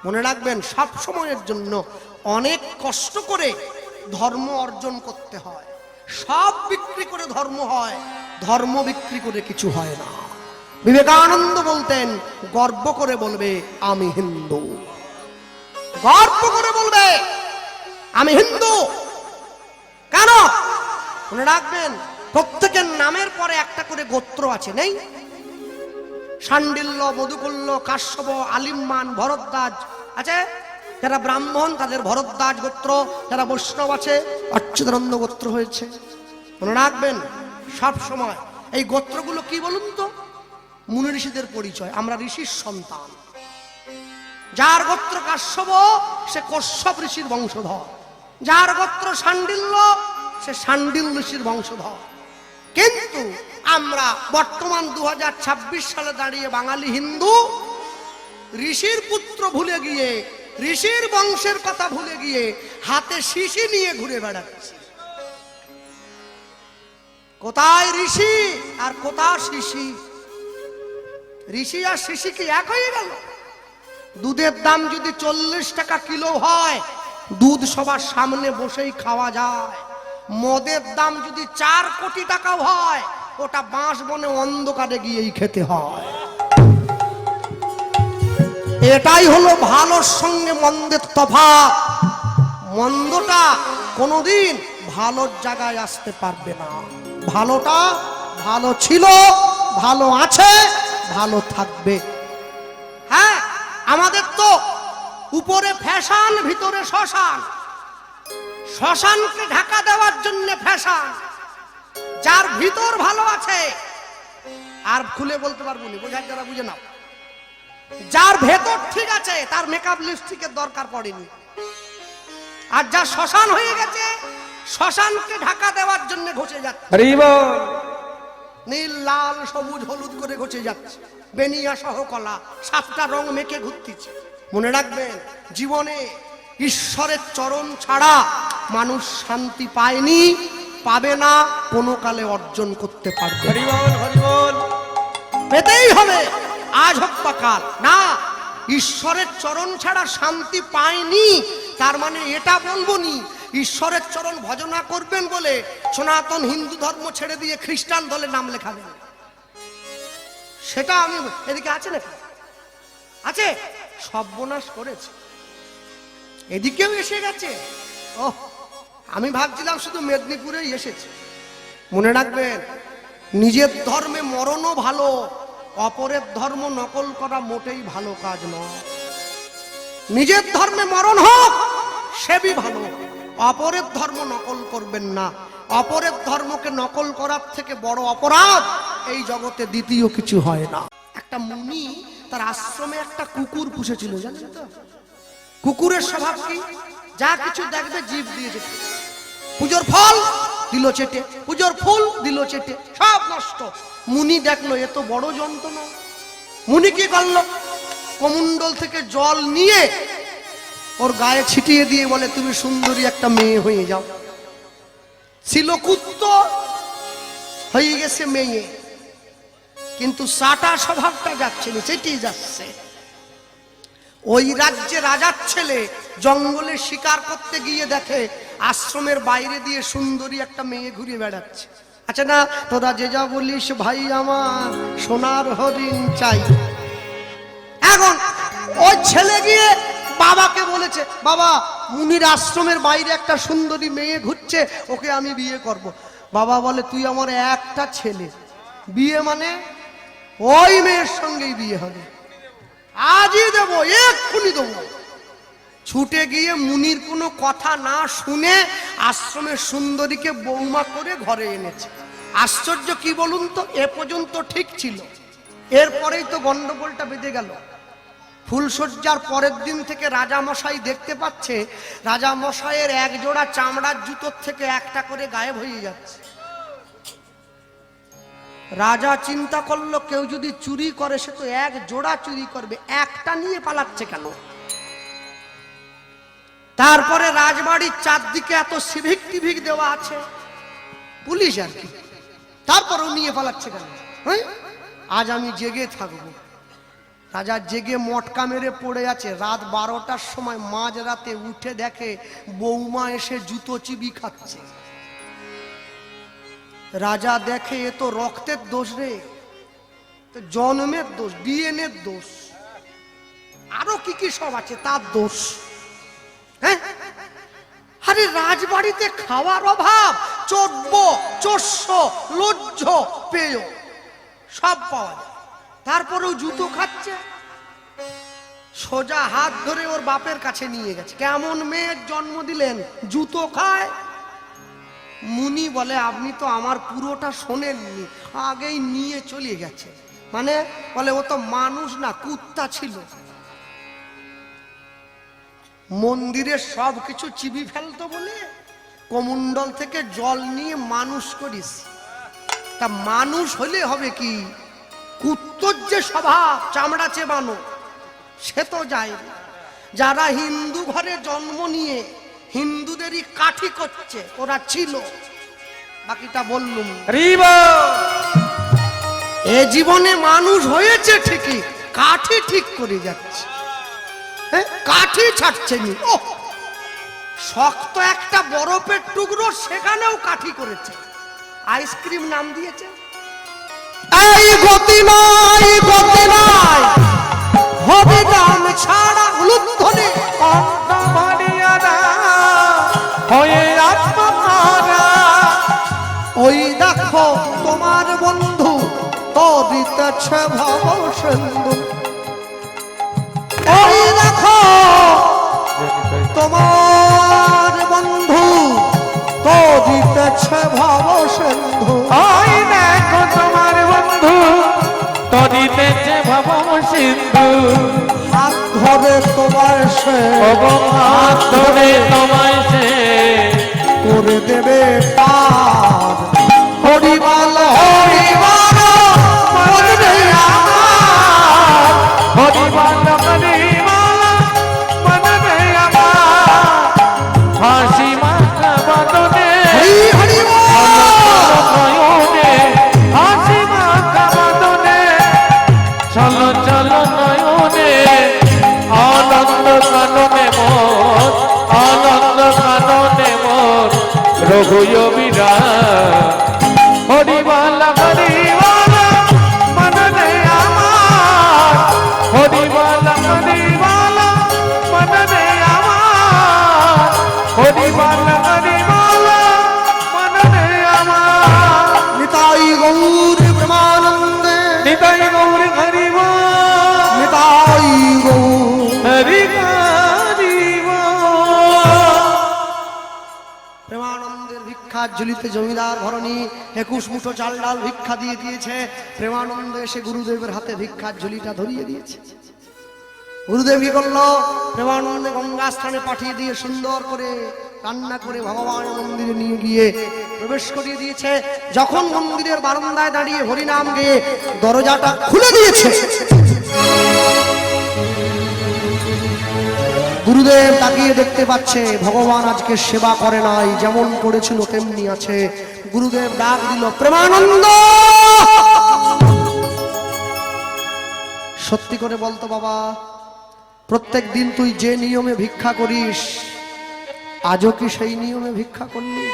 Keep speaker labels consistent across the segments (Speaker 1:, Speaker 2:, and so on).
Speaker 1: মনে রাখবেন, সব সময়ের জন্য অনেক কষ্ট করে ধর্ম অর্জন করতে হয়। সব বিক্রি করে ধর্ম হয়, ধর্ম বিক্রি করে কিছু হয় না। বিবেকানন্দ বলতেন, গর্ব করে বলবে আমি হিন্দু, গর্ব করে বলবে আমি হিন্দু। কেন? মনে রাখবেন, প্রত্যেকের নামের পরে একটা করে গোত্র আছে, নেই? শাণ্ডিল্য, মধুকুল্য, কাশ্যপ, আলিম্মান, ভরদ্বাজ আছে। যারা ব্রাহ্মণ তাদের ভরদ্বাজ গোত্র, যারা বৈষ্ণব আছে অচ্যুতানন্দ গোত্র হয়েছে। মনে রাখবেন সব সময় এই গোত্রগুলো কি বলুন তো? মুনি ঋষিদের পরিচয়। আমরা ঋষির সন্তান। যার গোত্র কাশ্যপ সে কশ্যপ ঋষির বংশধর, যার গোত্র শাণ্ডিল্য সে শাণ্ডিল ঋষির বংশধর। কিন্তু আমরা বর্তমান 2026 সালে দাঁড়িয়ে বাঙালি হিন্দু ঋষির পুত্র ভুলে গিয়ে, ঋষির বংশের কথা ভুলে গিয়ে হাতে শিশি নিয়ে ঘুরে বেড়াচ্ছি। কোথায় ঋষি আর কোথায় শিশি? ঋষি আর শিশি কি এক হয়ে গেল? দুধের দাম যদি 40 টাকা কিলো হয়, দুধ সবার সামনে বসেই খাওয়া যায়। মদের দাম যদি 4 কোটি টাকা হয়, ওটা বাঁশ বনে অন্ধকারে গিয়েই খেতে হয়। এটাই হলো ভালোর সঙ্গে মন্দের তফাৎ। মন্দটা কোনোদিন ভালোর জায়গায় আসতে পারবে না। ভালোটা ভালো ছিল, ভালো আছে, ভালো থাকবে। হ্যাঁ, আমাদের তো উপরে ফ্যাশন, ভিতরে শ্মশান। শ্মশানকে ঢাকা দেওয়ার জন্য ফ্যাশন। যার ভিতর ভালো আছে, আর খুলে বলতে পারবো না, বোঝার যারা বুঝে নাও। যার ভেতর ঠিক আছে তার মেকআপ লিপস্টিকের দরকার পড়েনি। আর যা শ্মশান হয়ে গেছে, শ্মশানকে ঢাকা দেওয়ার জন্য ঘষে যাচ্ছে। নীল, লাল, সবুজ, হলুদ করে ঘষে যাচ্ছে। বেনিয়া সহ কলা 7টা রং মেখে ঘুরতেছে। মনে রাখবেন, জীবনে ঈশ্বরের চরণ ছাড়া মানুষ শান্তি পায়নি, পাবে না, কোনো কালে অর্জন করতে পারবে। পেতেই হবে, আজ হোক বা কাল। না, ঈশ্বরের চরণ ছাড়া শান্তি পায়নি তার মানে এটা বলবো নি ঈশ্বরের চরণ ভজনা করবেন বলে সনাতন হিন্দু ধর্ম ছেড়ে দিয়ে খ্রিস্টান দলে নাম লেখাবেন। সেটা আমি এদিকে আছে না, আছে, সর্বনাশ করেছে, এদিকেও এসে গেছে। ও, আমি ভাবছিলাম শুধু মেদিনীপুরেই এসেছে। মনে রাখবেন, নিজের ধর্মে মরণও ভালো, অপরের ধর্ম নকল করা মোটেই ভালো কাজ নয়। নিজের ধর্মে মরণ হোক সেবই ভালো, অপরের ধর্ম নকল করবেন না। অপরের ধর্মকে নকল করার থেকে বড় অপরাধ এই জগতে দ্বিতীয় কিছু হয় না। একটা মুনি তার আশ্রমে একটা কুকুর পুষেছিল, জানেন তো? কুকুরের স্বভাব কি? যা কিছু দেখবে জিভ দিয়ে যেত। পুজোর ফল দিল চেটে, পুজোর ফুল দিল চেটে, সব নষ্ট। মুনি দেখলো এ তো বড় যন্ত্রণা। মুনি কি করলো? কমণ্ডল থেকে জল নিয়ে ওর গায়ে ছিটিয়ে দিয়ে বলে, তুমি সুন্দরী একটা মেয়ে হয়ে যাও। ছিল কুত্ত, হয়ে গেছে মেয়ে। কিন্তু সাটা স্বভাবটা যাচ্ছে না, সেটাই যাচ্ছে। ওই রাজ্যে রাজার ছেলে জঙ্গলে শিকার করতে গিয়ে দেখে আশ্রমের বাইরে দিয়ে সুন্দরী একটা মেয়ে ঘুরে বেড়াচ্ছে। আচ্ছা না, তোরা যে যা বলিস ভাই, আমার সোনার হরিণ চাই। এখন ওই ছেলে গিয়ে বাবাকে বলেছে, বাবা, মুনির আশ্রমের বাইরে একটা সুন্দরী মেয়ে ঘুরছে, ওকে আমি বিয়ে করব। বাবা বলে, তুই আমার একটা ছেলে, বিয়ে মানে ওই মেয়ের সঙ্গেই বিয়ে হবে, আজই দেবো, এক্ষুনি দেবো। ছুটে গিয়ে মুনির কোনো কথা না শুনে আশ্রমের সুন্দরীকে বৌমা করে ঘরে এনেছে। আশ্চর্য কি বলুন তো, এ পর্যন্ত ঠিক ছিল, এরপরেই তো গন্ডগোলটা বেঁধে গেল। ফুলসজ্জার পরের দিন থেকে রাজামশাই দেখতে পাচ্ছে রাজামশাইয়ের এক জোড়া চামড়ার জুতোর থেকে একটা করে গায়েব হয়ে যাচ্ছে। রাজা চিন্তা করলো, কেউ যদি চুরি করে সে তো এক জোড়া চুরি করবে, একটা নিয়ে পালাচ্ছে কেন? তারপরে রাজবাড়ির চারদিকে এত সিভিক টিভিক দেওয়া আছে, পুলিশ আর কি, তারপরেও নিয়ে পালাচ্ছে কেন? আজ আমি জেগে থাকবো। রাজা জেগে মটকা মেরে পড়ে আছে। রাত 12টার সময় মাঝ রাতে উঠে দেখে বৌমা এসে জুতো চিবি খাচ্ছে। রাজা দেখে এ তো রক্তের দোষ রে, জন্মের দোষ, ডিএনএর দোষ, আরো কি কি সব আছে তার দোষ। হ্যাঁ, আরে রাজবাড়িতে খাওয়ার অভাব, চোদ্দ চোদ্দ লজ্জ পেয় সব পাওয়া যায়, তারপরেও জুতো খাচ্ছে। সোজা হাত ধরে ওর বাপের কাছে নিয়ে গেছে। কেমন মেয়ের জন্ম দিলেন, জুতো খায়? মুনি বলে আপনি তো আমার পুরোটা শোনেননি, আগেই নিয়ে চলে গেছে। মানে বলে ও তো মানুষ না, কুত্তা ছিল। মন্দিরে সব কিছু চিবি ফেলতো বলে কমণ্ডল থেকে জল নিয়ে মানুষ করিস। তা মানুষ হলে হবে কি, কুত্তর যে স্বভাব চামড়া চেবানো সে তো যায়। যারা হিন্দু ঘরে জন্ম নিয়ে হিন্দুদেরই কাঠি করছে ওরা ছিল, বাকিটা বললুম। এ জীবনে মানুষ হয়েছে ঠিকই, কাঠি ঠিক করে যাচ্ছে, কাঠি ছাড়ছে নি। ও শক্ত একটা বরফের টুকরো সেখানেও কাঠি করেছে, আইসক্রিম নাম দিয়েছে। এই গতি নাই, গতি নাই, হবে নাম ছাড়া উলুধ্বনি হয়ে আত্মহারা। ওই দেখো তোমার বন্ধু তরিতেছে ভব সিন্ধু। ওই দেখো তোমার বন্ধু তরিতেছে ভব সিন্ধু।
Speaker 2: ওই দেখো তোমার বন্ধু তরিতেছে ভব সিন্ধু।
Speaker 1: হাত ধরে তোমার সে,
Speaker 2: হাত ধরে তোমায় সে
Speaker 1: করে দেবে পার। হরিবল হরিবল মনে আমার,
Speaker 2: হরিবল হরিবল মনে আমার। হাসি মাখা বদনে নয়নে, হাসি মাখা বদনে চলো চলো নয়নে। আনন্দ কাননে মোর, আনন্দ কাননে মোর রঘুয় বিরাট। হরিবল হরিবল মনে আমার, হরিবল হরিবল মনে আমার। হরিবল হরিবল মনে আমার।
Speaker 1: নিতাই গৌর প্রেমানন্দে,
Speaker 2: নিতাই গৌর হরিবল,
Speaker 1: নিতাই গৌর।
Speaker 2: হরি হরিবল।
Speaker 1: প্রেমানন্দের ভিক্ষার ঝুলিতে জমিদার ধরনী 21 মুঠো চাল ডাল ভিক্ষা দিয়ে দিয়েছে। প্রেমানন্দ এসে গুরুদেবের হাতে ভিক্ষার ঝুলিটা ধরিয়ে দিয়েছে। গুরুদেব কি করলো, প্রেমানন্দে গঙ্গা স্থানে পাঠিয়ে দিয়ে সুন্দর করে রান্না করে ভগবান মন্দিরে নিয়ে গিয়ে প্রবেশ করিয়ে দিয়েছে। যখন মন্দিরের বারান্দায় দাঁড়িয়ে হরিনাম গেয়ে দরজাটা খুলে দিয়েছে, গুরুদেব তাকিয়ে দেখতে পাচ্ছে ভগবান আজকে সেবা করে নাই, যেমন করেছিল তেমনি আছে। গুরুদেব ডাক দিল, প্রেমানন্দ সত্যি করে বলতো বাবা, প্রত্যেক দিন তুই যে নিয়মে ভিক্ষা করিস আজও কি সেই নিয়মে ভিক্ষা করলি?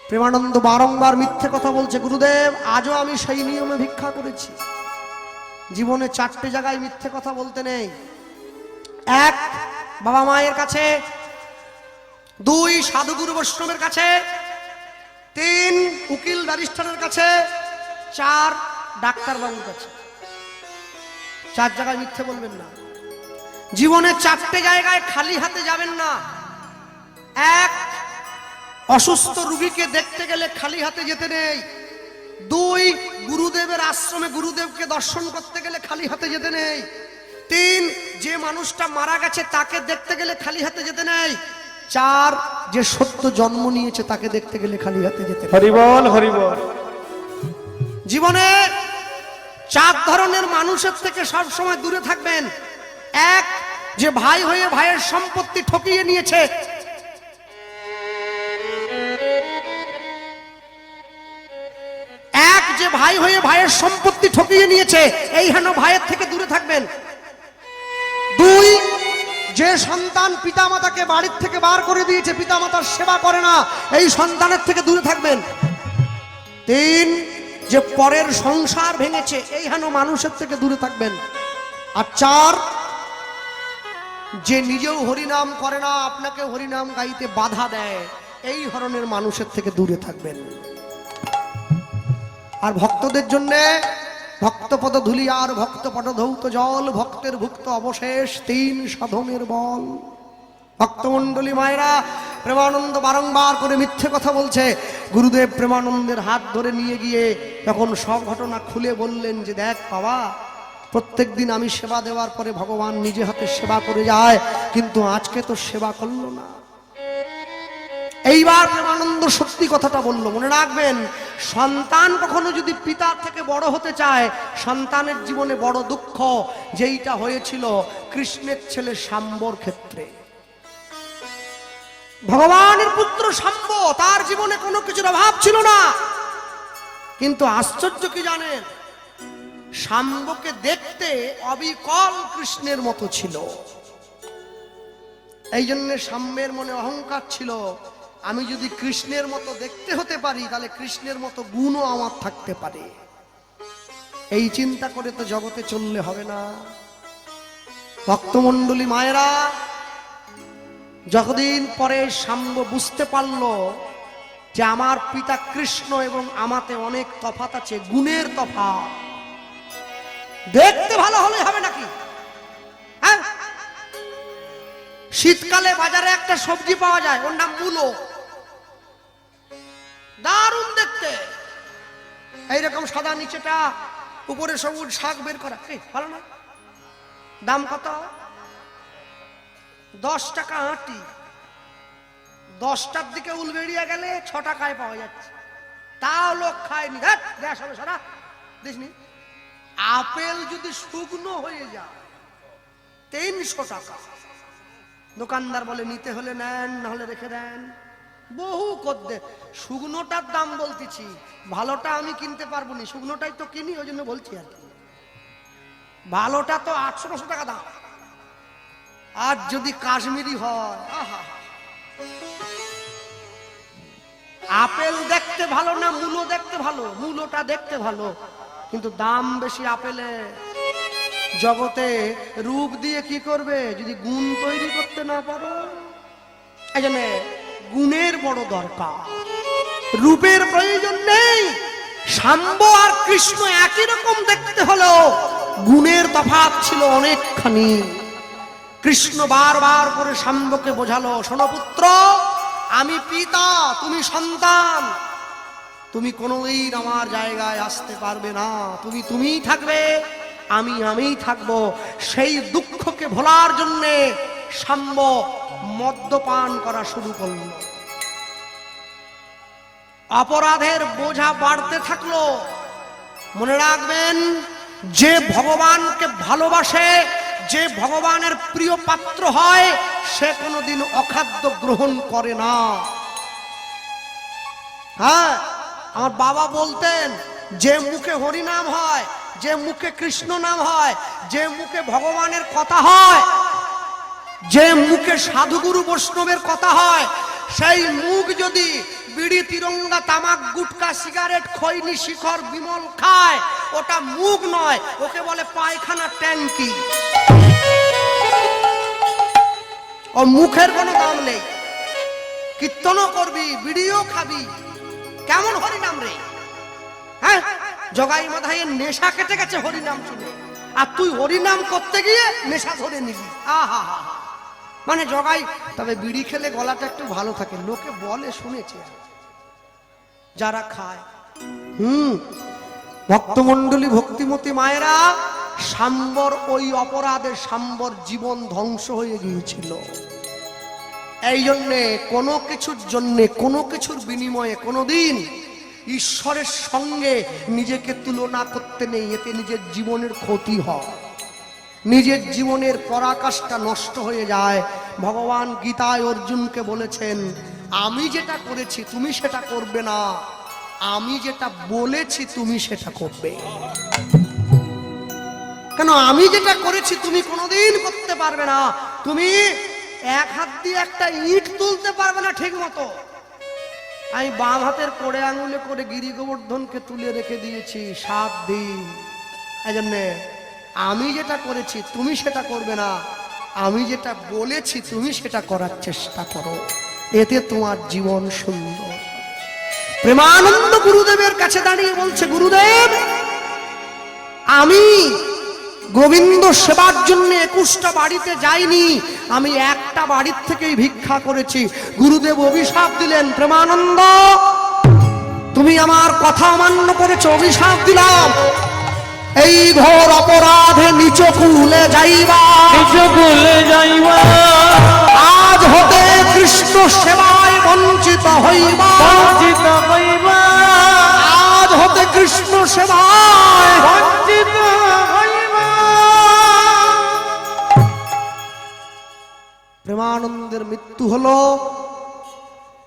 Speaker 1: প্রেমানন্দ বারংবার মিথ্যে কথা বলছে, গুরুদেব আজও আমি সেই নিয়মে ভিক্ষা করেছি। জীবনে 4টে জায়গায় মিথ্যে কথা বলতে নেই। 1 বাবা মায়ের কাছে, 2 সাধুগুরু বৈষ্ণবের কাছে, 3 উকিল ব্যারিস্টারের কাছে, 4 ডাক্তার বাবুর কাছে। 4 জায়গায় মিথ্যে বলবেন না। জীবনে 4টে জায়গায় খালি হাতে যাবেন না। 1 অসুস্থ রোগীকে দেখতে গেলে খালি হাতে যেতে নেই। 2 গুরুদেবের আশ্রমে গুরুদেবকে দর্শন করতে গেলে খালি হাতে যেতে নেই। 3 যে মানুষটা মারা গেছে তাকে দেখতে গেলে খালি হাতে যেতে নেই। 4 যে সত্য জন্ম নিয়েছে তাকে দেখতে গেলে খালি হাতে যেতে নেই।
Speaker 2: হরিবল হরিবল।
Speaker 1: জীবনে 4 ধরনের মানুষের থেকে সব সময় দূরে থাকবেন। 1 যে ভাই হয়ে ভাইয়ের সম্পত্তি ঠকিয়ে নিয়েছে। 1 যে যে ভাই হয়ে ভাইয়ের সম্পত্তি ঠকিয়ে নিয়েছে, এই হেন ভাইয়ের থেকে দূরে থাকবেন। 2, যে সন্তান পিতামাতাকে বাড়ির থেকে বার করে দিয়েছে, পিতামাতার সেবা করে না, এই সন্তানের থেকে দূরে থাকবেন। 3, যে পরের সংসার ভেঙেছে, এই হেন মানুষের থেকে দূরে থাকবেন। আর 4, যে নিজেও হরিনাম করে না, আপনাকে হরিনাম গাইতে বাধা দেয়, এই ধরনের মানুষের থেকে দূরে থাকবেন। আর ভক্তদের জন্য ভক্তপদ ধুলি আর ভক্তপদ ধৌত জল, ভক্তের ভুক্ত অবশেষ 3 সাধনের বল। ভক্তমণ্ডলী মায়েরা, প্রেমানন্দ বারংবার করে মিথ্যে কথা বলছে। গুরুদেব প্রেমানন্দের হাত ধরে নিয়ে গিয়ে তখন সব ঘটনা খুলে বললেন যে দেখ বাবা, প্রত্যেক দিন আমি সেবা দেওয়ার পরে ভগবান নিজে হাতে সেবা করে যায়, কিন্তু আজকে তো সেবা করলো না। এইবার প্রেমানন্দ সত্যি কথাটা বললো। মনে রাখবেন, সন্তান কখনো যদি পিতার থেকে বড় হতে চায়, সন্তানের জীবনে বড় দুঃখ যেইটা হয়েছিল কৃষ্ণের ছেলে শাম্বর ক্ষেত্রে। ভগবানের পুত্র শাম্ব, তার জীবনে কোনো কিছুর অভাব ছিল না, কিন্তু আশ্চর্য কি জানেন, শাম্বকে দেখতে অবিকল কৃষ্ণের মতো ছিল। এই জন্য শাম্বের মনে অহংকার ছিল, আমি যদি কৃষ্ণের মতো দেখতে হতে পারি, তাহলে কৃষ্ণের মতো গুণও আমার থাকতে পারে। এই চিন্তা করে তো জগতে চললে হবে না। ভক্তমণ্ডলী মায়েরা, যতদিন পরে শাম্ব বুঝতে পারলো যে আমার পিতা কৃষ্ণ এবং আমাতে অনেক তফাৎ আছে, গুণের তফাৎ। দেখতে ভালো হলে হবে নাকি? হ্যাঁ, শীতকালে বাজারে একটা সবজি পাওয়া যায়, ওর নাম মূলো, দারুণ দেখতে, এইরকম সাদা নিচেটা, উপরে সবুজ শাক বের করা, ভালো না? দাম কত? 10 টাকা আঁটি। 10টার দিকে উল বেরিয়ে গেলে 6 টাকায় পাওয়া যাচ্ছে, তাও লোক খায়নি। গ্যাস হবে সারা দেশনি। আপেল যদি শুকনো হয়ে যায় 300 টাকা। দোকানদার বলে নিতে হলে নেন, না হলে রেখে দেন। বহু কদ্দে শুকনোটার দাম বলতেছি, ভালোটা আমি কিনতে পারবো না, শুকনোটাই তো কিনি, ওই জন্য বলছি আর কি। ভালোটা তো 800-900 টাকা দাম। আর যদি কাশ্মীরি হয়, আহা, আপেল দেখতে ভালো না মূলো দেখতে ভালো? মূলোটা দেখতে ভালো, কিন্তু দাম বেশি আপেলে। জগতে রূপ দিয়ে কি করবে যদি গুণ তৈরি করতে না পারো? এই জন্য গুণের বড় দরকার, রূপের প্রয়োজন নেই। শাম্ব আর কৃষ্ণ একই রকম দেখতে হলো, গুণের তফাৎ ছিল অনেকখানি। কৃষ্ণ বারবার করে শাম্বকে বোঝালো, শোনো পুত্র, আমি পিতা, তুমি সন্তান, তুমি কোনোদিন আমার জায়গায় আসতে পারবে না। তুমি তুমিই থাকবে, আমিই থাকবো। সেই দুঃখকে ভোলার জন্যে শাম্ব মদ্যপান করা শুরু করল। অপরাধের বোঝা বাড়তে থাকলো। মনে রাখবেন, যে ভগবানকে ভালোবাসে, যে ভগবানের প্রিয় পাত্র হয়, সে কোনোদিন অখাদ্য গ্রহণ করে না। হ্যাঁ, আমার বাবা বলতেন, যে মুখে হরিনাম হয়, যে মুখে কৃষ্ণ নাম হয়, যে মুখে ভগবানের কথা হয়, যে মুখে সাধুগুরু বৈষ্ণবের কথা হয়, সেই মুখ যদি বিড়ি, তিরঙ্গা, তামাক, গুটকা, সিগারেট, খৈনি, শিখর, বিমল খায়, ওটা মুখ নয়, ওকে বলে পায়খানা ট্যাঙ্কি। ও মুখের কোনো দাম নেই। কীর্তনও করবি, বিড়িও খাবি, কেমন হরিনাম রে? হ্যাঁ, জগাই মাধাইয়ের নেশা কেটে গেছে হরিনাম শুনে, আর তুই হরিনাম করতে গিয়ে নেশা ধরে নিলি। আহা হা হা, মানে জগাই। তবে বিড়ি খেলে গলাটা একটু ভালো থাকে, লোকে বলে, শুনেছে যারা খায়। ভক্তমণ্ডলী, ভক্তিমতী মায়েরা, শাম্বর ওই অপরাধে শাম্বর জীবন ধ্বংস হয়ে গিয়েছিল। এই জন্যে কোনো কিছুর জন্যে, কোনো কিছুর বিনিময়ে কোনোদিন ঈশ্বরের সঙ্গে নিজেকে তুলনা করতে নেই, এতে নিজের জীবনের ক্ষতি হয়, নিজের জীবনের পরাকাষ্ঠা নষ্ট হয়ে যায়। ভগবান গীতায় অর্জুনকে বলেছেন, আমি যেটা করেছি তুমি সেটা করবে না, আমি যেটা বলেছি তুমি সেটা করবে। কেন আমি যেটা করেছি তুমি কোনোদিন করতে পারবে না। তুমি এক হাত দিয়ে একটা ইট তুলতে পারবে না ঠিক মতো। আমি বাম হাতের কোড়ে আঙুলে করে গিরি গোবর্ধনকে তুলে রেখে দিয়েছি 7 দিন। এই জন্যে আমি যেটা করেছি তুমি সেটা করবে না, আমি যেটা বলেছি তুমি সেটা করার চেষ্টা করো, এতে তোমার জীবন সুন্দর। প্রেমানন্দ গুরুদেবের কাছে দাঁড়িয়ে বলছে, গুরুদেব আমি গোবিন্দ সেবার জন্য 21টা বাড়িতে যাইনি, আমি একটা বাড়ির থেকেই ভিক্ষা করেছি। গুরুদেব অভিশাপ দিলেন, প্রেমানন্দ তুমি আমার কথা অমান্য করেছো, অভিশাপ দিলাম এই ঘোর অপরাধে নিচ কুলে যাইবা,
Speaker 2: নিজ কুলে যাইবা,
Speaker 1: আজ হতে কৃষ্ণ সেবায় বঞ্চিত হইবা,
Speaker 2: বঞ্চিত হইবা,
Speaker 1: আজ হতে কৃষ্ণ সেবায়
Speaker 2: বঞ্চিত হইবা।
Speaker 1: প্রেমানন্দের মৃত্যু হলো,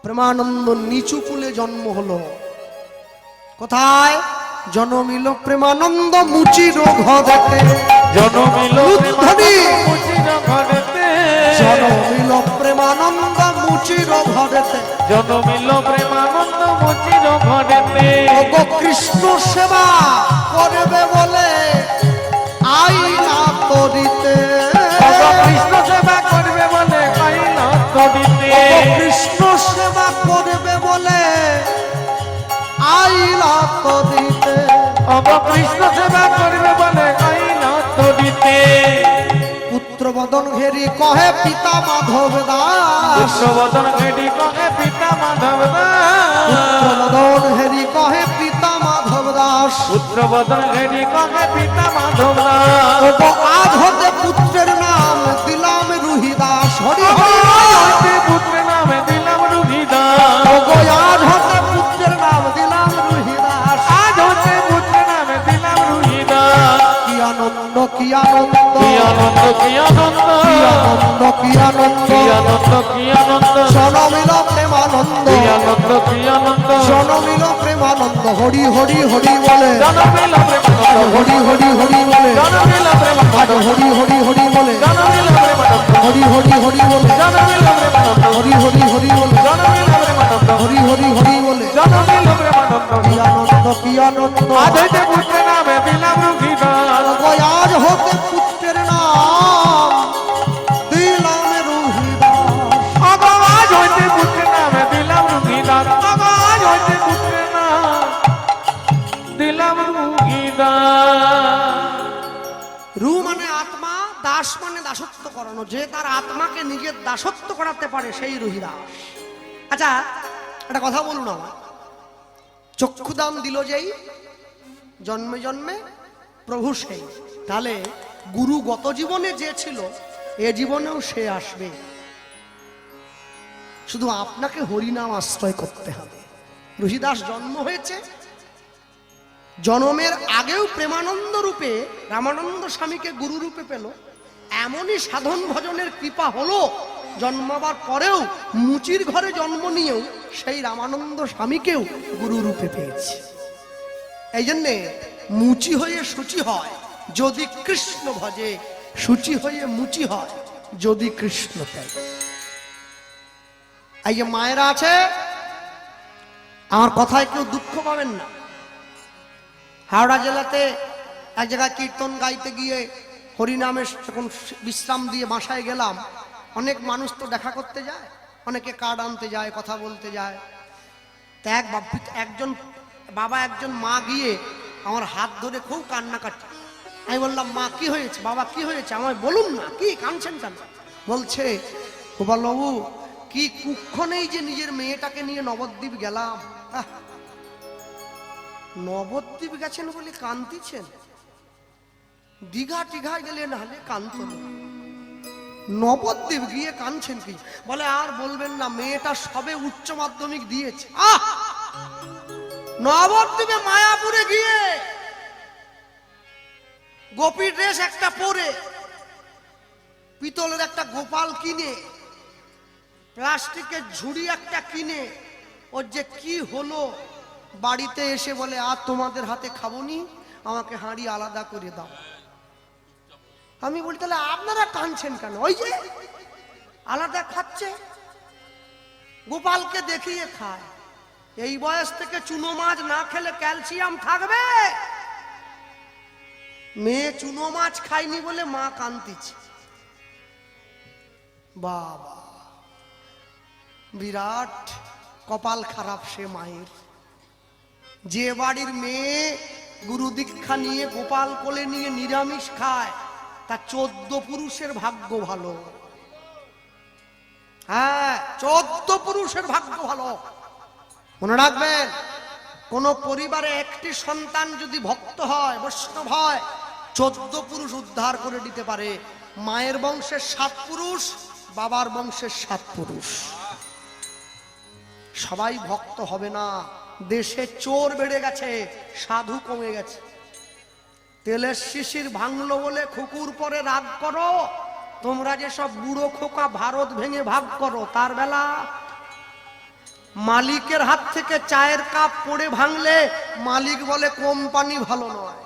Speaker 1: প্রেমানন্দ নিচু কুলে জন্ম হলো। কোথায় জনমিল প্রেমানন্দ মুচির ঘরেতে,
Speaker 2: জনমিল
Speaker 1: উদ্ধরি
Speaker 2: মুচির ঘরেতে,
Speaker 1: জনমিল প্রেমানন্দ মুচির ঘরেতে,
Speaker 2: জনমিল প্রেমানন্দ মুচির ঘরেতে।
Speaker 1: ওগো কৃষ্ণ সেবা করবে বলে আইলা তরিতে,
Speaker 2: কৃষ্ণ সেবা করবে বলে কইল তরিতে,
Speaker 1: ওগো কৃষ্ণ সেবা করবে বলে আইলা তরিতে,
Speaker 2: কৃষ্ণ সেবা করবে বলে কইল তরিতে।
Speaker 1: পুত্রবদন ঘেরি কহে পিতা মাধব দাস,
Speaker 2: পুত্রবদন ঘেরি কহে পিতা মাধব দাস,
Speaker 1: পুত্রবদন হেরি কহে পিতা মাধব দাস,
Speaker 2: পুত্রবদন ঘেরি কহে পিতা মাধব দাস।
Speaker 1: ওগো আজ হতে পুত্রের নাম দিলাম রুহিদাস, হরি হরি
Speaker 2: হইতে পুত্রের নামে দিলাম রুহিদাস,
Speaker 1: ওগো আজ হতে পুত্রের নাম দিলাম রুহিদাস,
Speaker 2: আজ হইতে পুত্রের নামে দিলাম রুহিদাস।
Speaker 1: কি আনন্দ কি আনন্দ
Speaker 2: কি আনন্দ কি আনন্দ,
Speaker 1: কি আনন্দ কি আনন্দ,
Speaker 2: কি আনন্দ কি আনন্দ,
Speaker 1: জনমিল প্রেমানন্দ,
Speaker 2: কি আনন্দ কি আনন্দ,
Speaker 1: জনমিল প্রেমানন্দ, হরি হরি হরি বলে,
Speaker 2: জনমিল প্রেমানন্দ,
Speaker 1: হরি হরি হরি বলে,
Speaker 2: জনমিল প্রেমানন্দ,
Speaker 1: হরি হরি হরি বলে,
Speaker 2: জনমিল প্রেমানন্দ,
Speaker 1: হরি হরি হরি বলে,
Speaker 2: জনমিল প্রেমানন্দ,
Speaker 1: হরি হরি হরি বলে,
Speaker 2: জনমিল প্রেমানন্দ,
Speaker 1: হরি হরি হরি বলে,
Speaker 2: জনমিল প্রেমানন্দ।
Speaker 1: কি আনন্দ কি আনন্দ,
Speaker 2: আজ হইতে পুত্রের নামে দিলাম রুহিদাস,
Speaker 1: ওগো আজ হতে পুত্রের নাম দিলাম রুহিদাস,
Speaker 2: আজ হইতে পুত্রের নামে দিলাম রুহিদাস, আজ হইতে পুত্রের নাম দিলাম রুহিদাস।
Speaker 1: রু মানে আত্মা, দাস মানে দাসত্ব করানো, যে তার আত্মাকে নিজের দাসত্ব করাতে পারে সেই রুহিদাস। আচ্ছা একটা কথা বলুন, আমার চক্ষুদান দিল যেই জন্মে জন্মে প্রভু সেই, তাহলে গুরু গত জীবনে যে ছিল এ জীবনেও সে আসবে, শুধু আপনাকে হরিনাম আশ্রয় করতে হবে। রুহিদাস জন্ম হয়েছে, জন্মের আগেও প্রেমানন্দ রূপে রামানন্দ স্বামীকে গুরু রূপে পেল, এমনই সাধন ভজনের কৃপা হলো জন্মাবার পরেও মুচির ঘরে জন্ম নিয়েও সেই রামানন্দ স্বামীকেও গুরু রূপে পেয়েছে। এই জন্যে মুচি হয়ে সূচি হয় যদি কৃষ্ণ ভজে, সূচি হয়ে মুচি হয় যদি কৃষ্ণ চায়। এই যে মায়েরা আছে, আমার কথায় কেউ দুঃখ পাবেন না। হাওড়া জেলাতে এক জায়গায় কীর্তন গাইতে গিয়ে হরিনামে যখন বিশ্রাম দিয়ে বাসায় গেলাম, অনেক মানুষ তো দেখা করতে যায়, অনেকে কার্ড আনতে যায়, কথা বলতে যায়। তা একজন বাবা একজন মা গিয়ে আমার হাত ধরে খুব কান্নাকাটি। আমি বললাম, মা কি হয়েছে? বাবা কি হয়েছে আমায় বলুন না, কি কাঁদছেন কেন? বলছে, গোপালবাবু কি কুক্ষণেই যে নিজের মেয়েটাকে নিয়ে নবদ্বীপ গেলাম। নবদ্বীপ গেছেন বলে কান্দিছেন? দীঘা টিঘায় গেলে নাহলে কান্ত না, নবদ্বীপ গিয়ে কাঁদছেন কি? বলে আর বলবেন না, মেয়েটা সবে উচ্চ মাধ্যমিক দিয়েছে। নবদ্বীপে মায়াপুরে গিয়ে গোপী ড্রেস একটা পরে, পিতলের একটা গোপাল কিনে, প্লাস্টিকের ঝুড়ি একটা কিনে, ওর যে কি হলো বাড়িতে এসে বলে আর তোমাদের হাতে খাবনি, আমাকে হাঁড়ি আলাদা করে দাও। আমি বলি তাহলে আপনারা টানছেন কেন? ওই যে আলাদা খাচ্ছে, গোপালকে দেখিয়ে খায়। এই বয়স থেকে চুনো মাছ না খেলে ক্যালসিয়াম থাকবে? মেয়ে চুনো মাছ খায়নি বলে মা কান্দিছে। বাবা, বিরাট কপাল খারাপ সে মায়ের। যে বাড়ির মেয়ে গুরু দীক্ষা নিয়ে গোপাল কোলে নিয়ে নিরামিষ খায়, তা 14 পুরুষের ভাগ্য ভালো। হ্যাঁ, 14 পুরুষের ভাগ্য ভালো। মনে রাখবেন, কোন পরিবারে একটি সন্তান যদি ভক্ত হয়, বৈষ্ণব হয়, 14 পুরুষ উদ্ধার করে দিতে পারে। মায়ের বংশের 7 পুরুষ, বাবার বংশের 7 পুরুষ। সবাই ভক্ত হবে না। দেশে চোর বেড়ে গেছে, সাধু কমে গেছে। তেলের শিশির ভাঙলো বলে কুকুর পরে রাগ করো, তোমরা যে সব বুড়ো খোকা ভারত ভেঙে ভাগ করো, তার বেলা মালিকের হাত থেকে চায়ের কাপ পড়ে ভাঙলে মালিক বলে কোম্পানি ভালো নয়,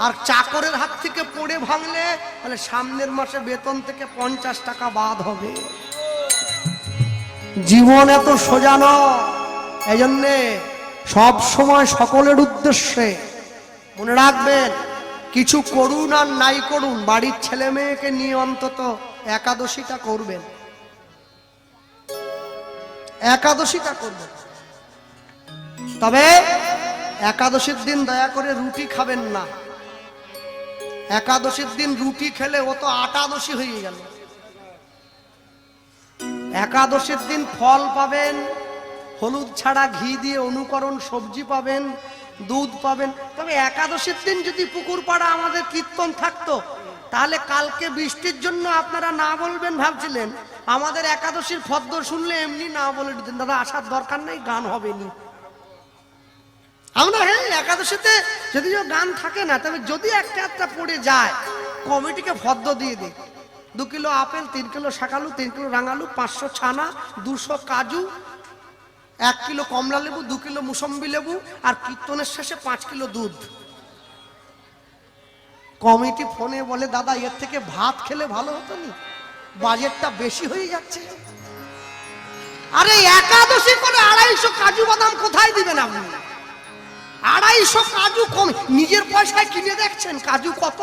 Speaker 1: আর চাকরের হাত থেকে পড়ে ভাঙলে তাহলে সামনের মাসে বেতন থেকে 50 টাকা বাদ হবে। জীবন এত সোজা নয়। এই জন্যে সব সময় সকলের উদ্দেশ্যে মনে রাখবেন, কিছু করুন আর নাই করুন, বাড়ির ছেলে মেয়েকে নিয়ে অন্তত একাদশীটা করবেন। একাদশীটা করবেন। তবে একাদশীর দিন দয়া করে রুটি খাবেন না। একাদশীর দিন রুটি খেলে ও তো আটাদশী হয়ে গেল। একাদশীর দিন ফল পাবেন, হলুদ ছাড়া ঘি দিয়ে অনুকরণ সবজি পাবেন, দুধ পাবেন। তবে একাদশীর দিন যদি পুকুর পাড়া আমাদের কীর্তন থাকতো, তাহলে কালকে বৃষ্টির জন্য আপনারা না বলবেন ভাবছিলেন, আমাদের একাদশীর ফদ্দ শুনলে এমনি না বলে দিতেন, দাদা আসার দরকার নেই, গান হবে নি। আমরা হ্যাঁ, একাদশীতে যদিও গান থাকে না, তবে যদি একটা পড়ে যায়, কমিটিকে ফদ্দ দিয়ে দিই। 2 কিলো আপেল, 3 কিলো শাকালু, 3 কিলো রাঙালু, 500 ছানা, 200 কাজু, 1 কিলো কমলা লেবু, 2 কিলো মুসম্বি লেবু, আর কীর্তনের শেষে 5 কিলো দুধ। কমিটি ফোনে বলে, দাদা এর থেকে ভাত খেলে ভালো হতো না, বাজেটটা বেশি হয়ে যাচ্ছে। আরে একাদশী করে 250 কাজু বাদাম কোথায় দিবেন আপনি? 250 কাজু কম, নিজের পয়সায় কিনে দেখছেন কাজু কত?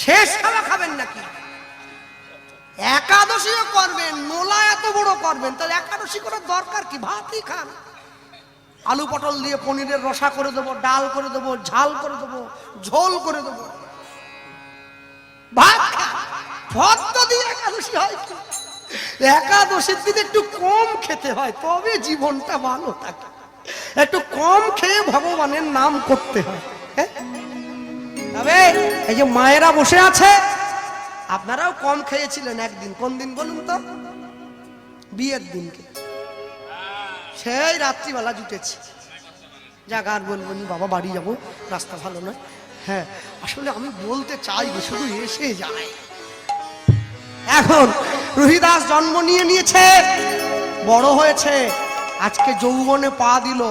Speaker 1: শেষ খাওয়া খাবেন নাকি? একাদশীও করবেন, নোলা এত বড় করবেন, তাহলে একাদশী করার দরকার কি? ভাতই খান। আলু পটল দিয়ে পনিরের রসা করে দেবো, ডাল করে দেবো, ঝাল করে দেবো, ঝোল করে দেবো, ভাত খান। ভক্ত দিয়ে একাদশী হয় কি? একাদশীর দিন একটু কম খেতে হয়, তবে জীবনটা ভালো থাকে। একটু কম খেয়ে ভগবানের নাম করতে হয়। তবে এই যে মায়েরা বসে আছে, আপনারাও কম খেয়েছিলেন একদিন। কোন দিন বলুন তো? বিয়ের দিনকে। সেই রাত্রিবেলা জুটেছি, যাক আর বলবো নি, বাবা বাড়ি যাবো, রাস্তা ভালো নয়। হ্যাঁ, আসলে আমি বলতে চাই, শুধু এসে যায়। এখন রুহিদাস জন্ম নিয়েছে, বড় হয়েছে, আজকে যৌবনে পা দিল।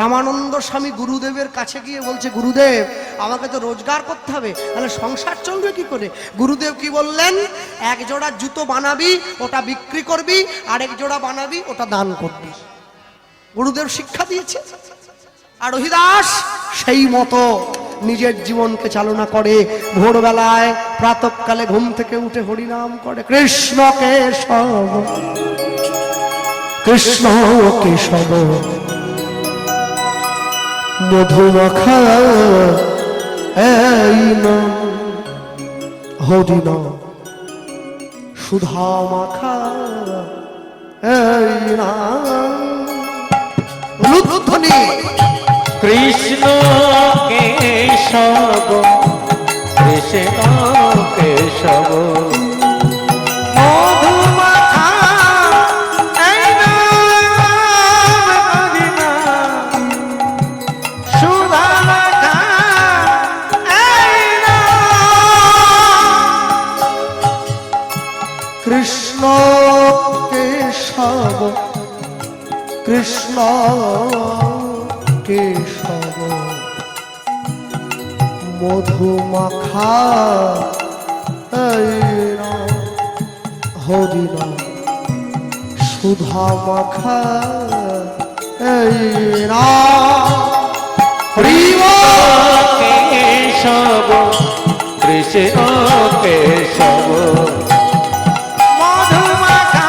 Speaker 1: রামানন্দ স্বামী গুরুদেবের কাছে গিয়ে বলছে, গুরুদেব আমাকে তো রোজগার করতে হবে, তাহলে সংসার চলবে কি করে? গুরুদেব কি বললেন? 1 জোড়া জুতো বানাবি, ওটা বিক্রি করবি, আর 1 জোড়া বানাবি, ওটা দান করবি। গুরুদেব শিক্ষা দিয়েছে। আর রহিদাস সেই মতো নিজের জীবনকে চালনা করে। ভোরবেলায় প্রাতঃকালে ঘুম থেকে উঠে হরিনাম করে, কৃষ্ণ কেশব কৃষ্ণ কেশব মধুমাখা এই নাম, হরিনাম সুধা মাখা এই নাম। লুধ্বনি
Speaker 2: কৃষ্ণ কেশব কৃষ্ণ কেশব মধুমাখা এই নাম, হরিনাম সুধা মাখা এই নাম।
Speaker 1: কৃষ্ণ কেশব কৃষ্ণ কেশব মধুমাখা হরি নাম সুধা মাখা
Speaker 2: কেশব কৃষ্ণ কেশব মধুমাখা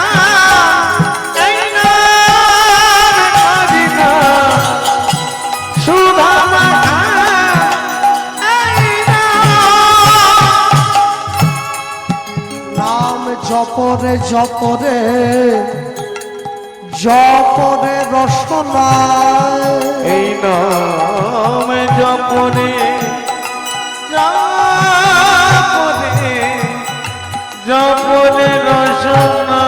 Speaker 2: এই নাম হরি নাম সুধা মাখা এই
Speaker 1: নাম জপরে জপরে জপরে রসনা
Speaker 2: এই নাম জপরে জপরে জপরে রসনা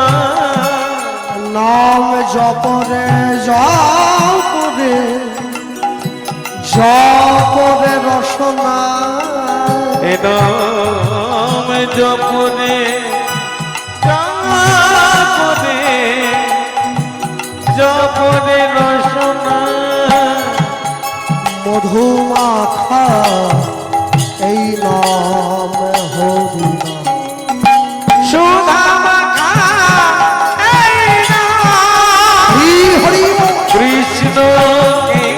Speaker 1: নাম জপরে জপরে জপরে রসনা
Speaker 2: এই নাম জপরে জপরে জপরে রসনা
Speaker 1: মধুমাখা এই নাম হরি নাম
Speaker 2: সুধা মাখা এই নাম
Speaker 1: হরি হরি
Speaker 2: কৃষ্ণ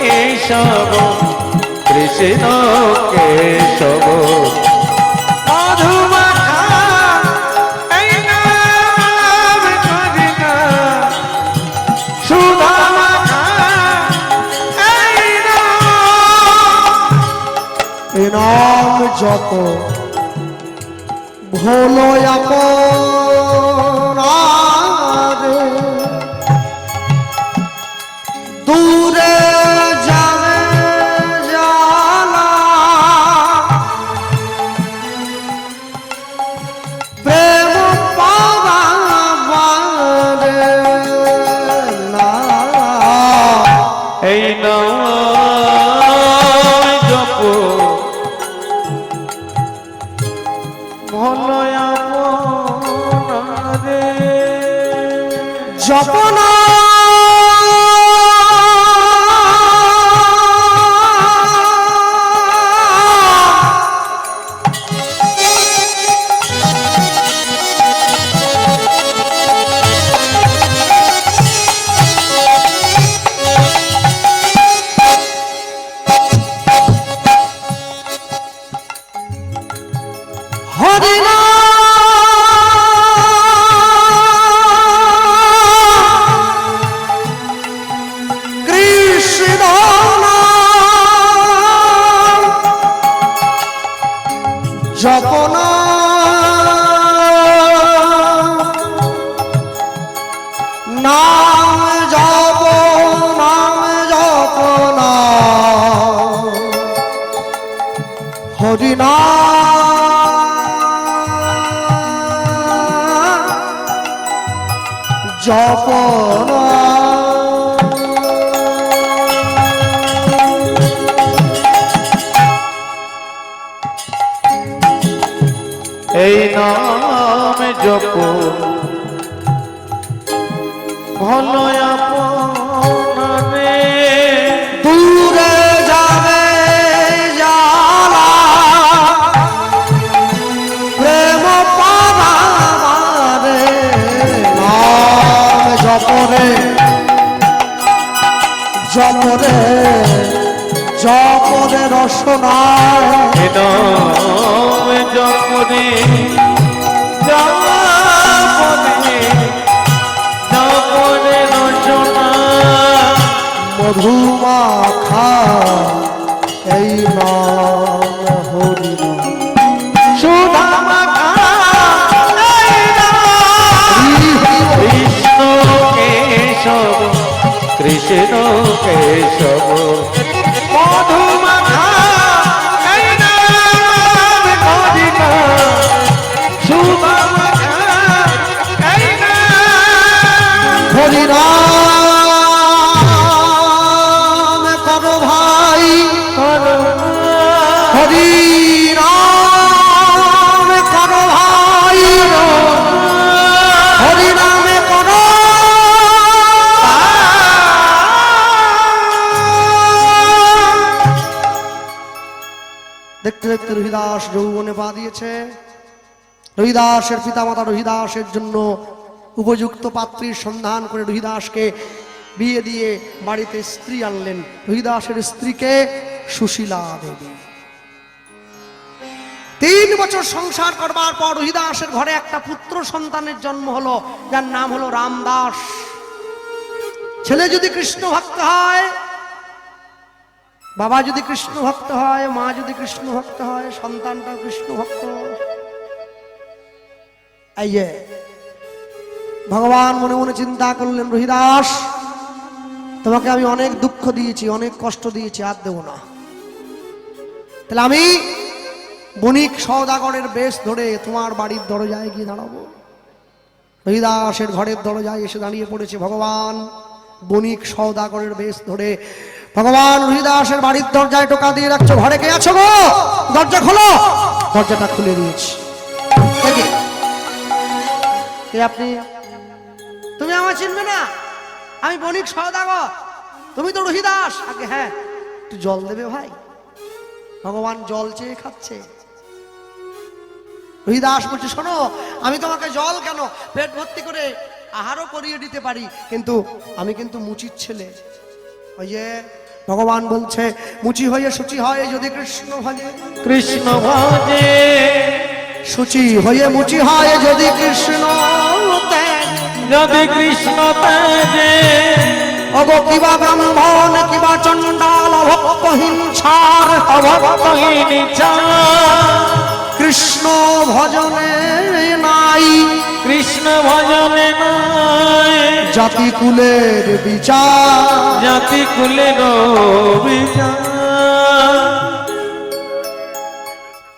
Speaker 2: কেশব কৃষ্ণ কেশব মধুমাখা এই নাম হরি নাম সুধা মাখা এই নাম
Speaker 1: এ নাম জপ ভোলো আপনারে দূরে যাবে জানা প্রেম পাওয়ারে না
Speaker 2: এই নাম জপ ভলো আপনারে
Speaker 1: জপনা হরি কৃষ্ণ জপনা নাম জপ নাম জপনা হরি জপনা
Speaker 2: এই নাম জপ ভলো আপনারে
Speaker 1: দূরে যাবে জালা প্রেম পাবারে নাম জপরে জপরে জপরে রসনা
Speaker 2: এই নাম জপরে জপরে জপরে রচনা
Speaker 1: মধুমাখা এই নাম হরি নাম
Speaker 2: সুধা মাখা এই নাম কৃষ্ণ কেশব কৃষ্ণ কেশব মধুমাখা এই নাম হরি নাম সুধা মাখা এই নাম
Speaker 1: হরি নাম করো ভাই হরি নাম করো ভাই হরি নামে করো রহিদাস যৌবনে পা দিয়েছে। রহিদাসের পিতামাতা রহিদাসের জন্য উপযুক্ত পাত্রীর সন্ধান করে রহিদাসকে বিয়ে দিয়ে বাড়িতে স্ত্রী আনলেন। রহিদাসের স্ত্রীকে সুশীলা দেবী। 3 বছর সংসার করবার পর রহিদাসের ঘরে একটা পুত্র সন্তানের জন্ম হলো, যার নাম হলো রামদাস। ছেলে যদি কৃষ্ণ ভক্ত হয়, বাবা যদি কৃষ্ণ ভক্ত হয়, মা যদি কৃষ্ণ ভক্ত হয়, সন্তানটা কৃষ্ণ ভক্ত। এই যে ভগবান মনে মনে চিন্তা করলেন, রহিদাস তোমাকে আমি অনেক দুঃখ দিয়েছি, অনেক কষ্ট দিয়েছি, আর দেব না। তাহলে আমি বণিক সওদাগরের বেশ ধরে তোমার বাড়ির দরজায় গিয়ে দাঁড়াবো। রহিদাসের ঘরের দরজায় এসে দাঁড়িয়ে পড়েছে ভগবান। বণিক সওদাগরের বেশ ধরে ভগবান রহিদাসের বাড়ির দরজায় টোকা দিয়ে রাখছো, ঘরে কে আছো গো, দরজা খোলো। দরজাটা খুলে দিয়েছি। কে আপনি? তুমি আমার চিনবে না, আমি বণিক সওদাগর। তুমি তো রহিদাস। আগে হ্যাঁ, একটু জল দেবে ভাই। ভগবান জল চেয়ে খাচ্ছে। রহিদাস বলছে, শোনো, আমি তোমাকে জল কেন, পেট ভর্তি করে আহারও করিয়ে দিতে পারি, কিন্তু আমি কিন্তু মুচির ছেলে। ওই যে ভগবান বলছে, মুচি হয়ে শুচি হয় যদি কৃষ্ণ ভজে,
Speaker 2: কৃষ্ণ ভজে,
Speaker 1: শুচি হয়ে মুচি হয় যদি কৃষ্ণ তেজে,
Speaker 2: যদি কৃষ্ণ তেজে।
Speaker 1: অগো কিবা ব্রাহ্মণ কিবা চণ্ডাল অভক্তহীন ছাড়,
Speaker 2: অভক্তহীন ছাড়,
Speaker 1: কৃষ্ণ ভজনে নাই,
Speaker 2: কৃষ্ণ ভজনে নাই
Speaker 1: জাতি কুলের বিচার,
Speaker 2: জাতি কুলের বিচার।